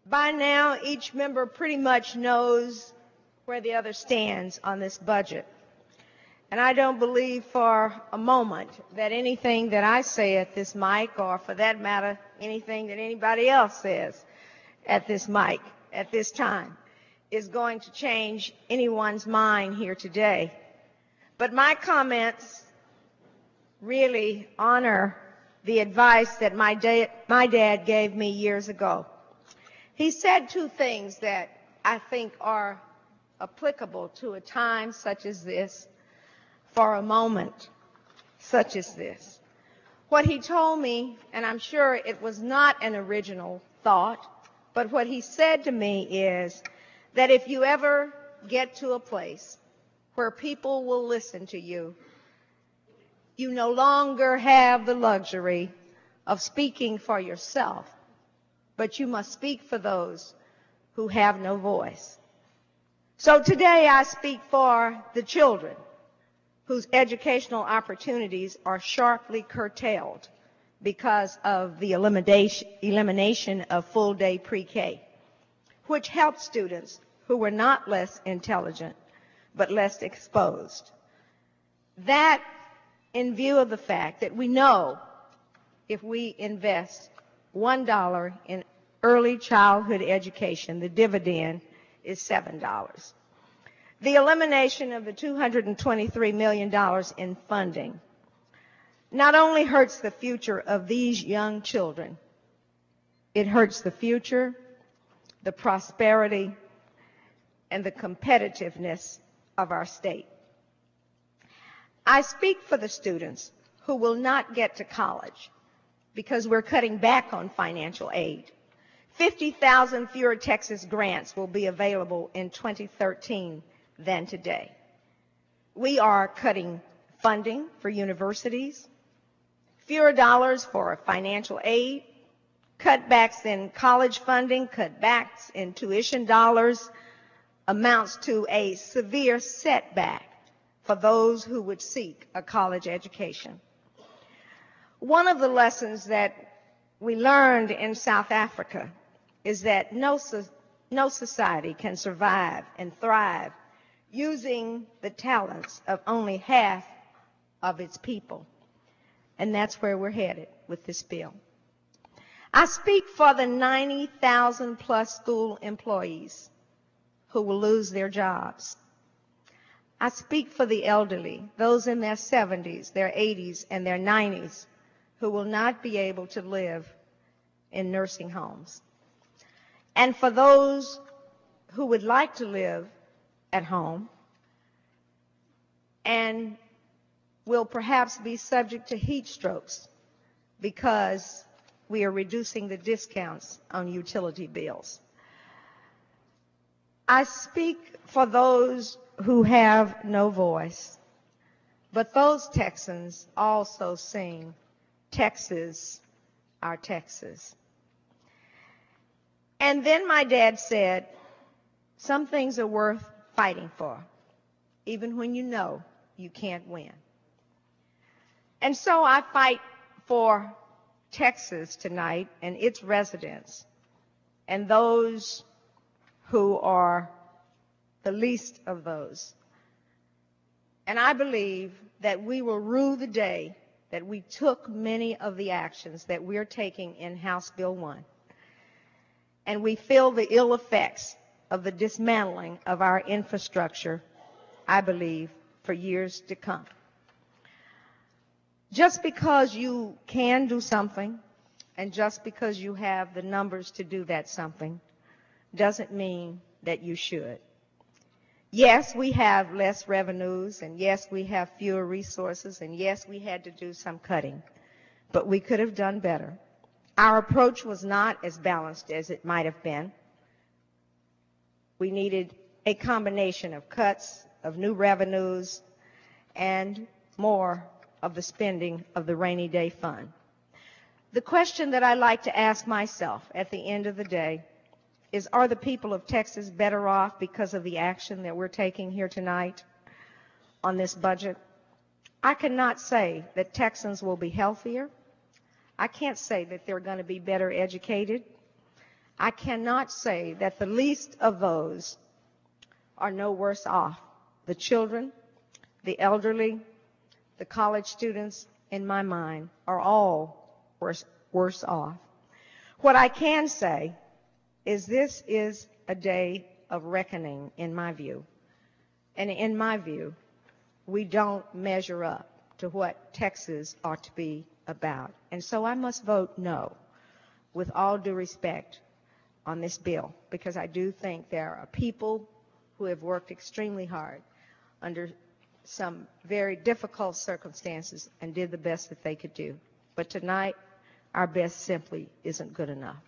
By now, each member pretty much knows where the other stands on this budget. And I don't believe for a moment that anything that I say at this mic, or for that matter, anything that anybody else says at this mic at this time, is going to change anyone's mind here today. But my comments really honor the advice that my dad gave me years ago. He said two things that I think are applicable to a time such as this, for a moment such as this. What he told me, and I'm sure it was not an original thought, but what he said to me is that if you ever get to a place where people will listen to you, you no longer have the luxury of speaking for yourself, but you must speak for those who have no voice. So today I speak for the children whose educational opportunities are sharply curtailed because of the elimination of full-day pre-K, which helped students who were not less intelligent but less exposed. That, in view of the fact that we know if we invest $1 in early childhood education, the dividend is $7. The elimination of the $223 million in funding not only hurts the future of these young children, it hurts the future, the prosperity, and the competitiveness of our state. I speak for the students who will not get to college because we're cutting back on financial aid. 50,000 fewer Texas grants will be available in 2013 than today. We are cutting funding for universities, fewer dollars for financial aid, cutbacks in college funding, cutbacks in tuition dollars, amounts to a severe setback for those who would seek a college education. One of the lessons that we learned in South Africa is that no society can survive and thrive using the talents of only half of its people. And that's where we're headed with this bill. I speak for the 90,000 plus school employees who will lose their jobs. I speak for the elderly, those in their 70s, their 80s, and their 90s, who will not be able to live in nursing homes. And for those who would like to live at home and will perhaps be subject to heat strokes because we are reducing the discounts on utility bills. I speak for those who have no voice, but those Texans also sing, Texas, our Texas. And then my dad said, some things are worth fighting for, even when you know you can't win. And so I fight for Texas tonight and its residents and those who are the least of those. And I believe that we will rue the day that we took many of the actions that we're taking in House Bill 1. And we feel the ill effects of the dismantling of our infrastructure, I believe, for years to come. Just because you can do something and just because you have the numbers to do that something doesn't mean that you should. Yes, we have less revenues, and yes, we have fewer resources, and yes, we had to do some cutting, but we could have done better. Our approach was not as balanced as it might have been. We needed a combination of cuts, of new revenues, and more of the spending of the rainy day fund. The question that I like to ask myself at the end of the day is, are the people of Texas better off because of the action that we're taking here tonight on this budget? I cannot say that Texans will be healthier. I can't say that they're going to be better educated. I cannot say that the least of those are no worse off. The children, the elderly, the college students, in my mind, are all worse off. What I can say is this is a day of reckoning, in my view. And in my view, we don't measure up to what Texas ought to be about. And so I must vote no, with all due respect, on this bill, because I do think there are people who have worked extremely hard under some very difficult circumstances and did the best that they could do. But tonight, our best simply isn't good enough.